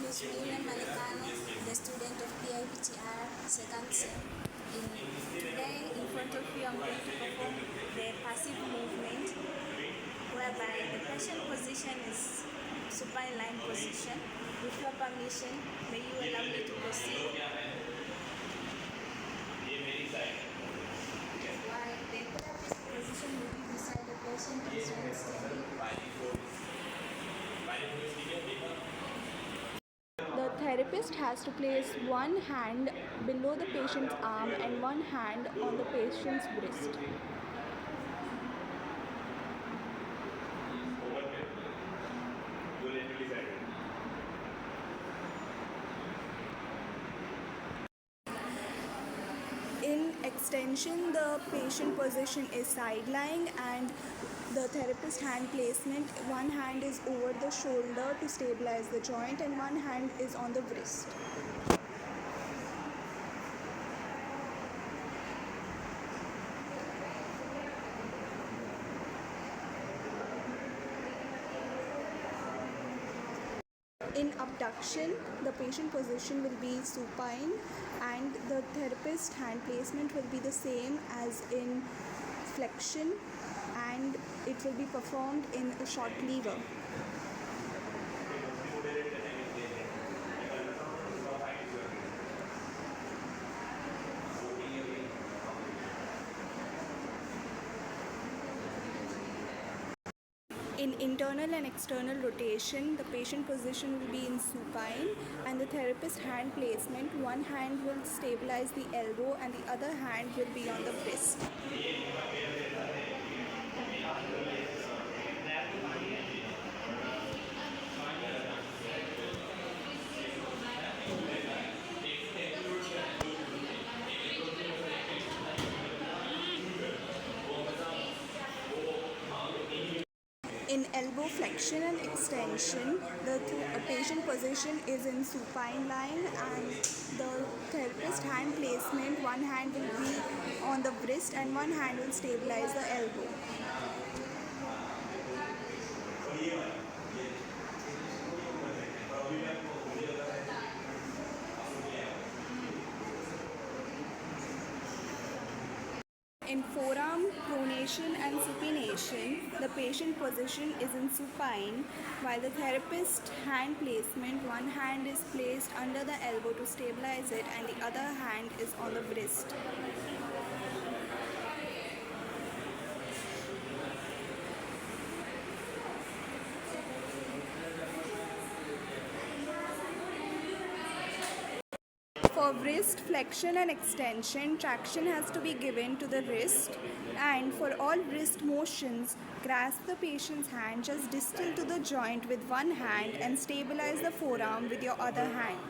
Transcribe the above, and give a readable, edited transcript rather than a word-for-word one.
name is Miriam Malikano, the student of PIPTR second sem. Today, in front of you, I'm going to perform the passive movement, whereby the patient position is supine lying position. With your permission, may you allow me to proceed? While the therapist position will be beside the patient is when standing. The therapist has to place one hand below the patient's arm and one hand on the patient's wrist. In extension, the patient position is side lying and the therapist hand placement, one hand is over the shoulder to stabilize the joint and one hand is on the wrist. In abduction, the patient position will be supine and the therapist hand placement will be the same as in flexion, and it will be performed in a short lever. In internal and external rotation, the patient position will be in supine and the therapist hand placement, one hand will stabilize the elbow and the other hand will be on the wrist. In elbow flexion and extension, the patient position is in supine lying and the therapist hand placement, one hand will be on the wrist and one hand will stabilize the elbow. In forearm pronation and supination, the patient position is in supine, while the therapist hand placement, one hand is placed under the elbow to stabilize it and the other hand is on the wrist. For wrist flexion and extension, traction has to be given to the wrist, and for all wrist motions, grasp the patient's hand just distal to the joint with one hand and stabilize the forearm with your other hand.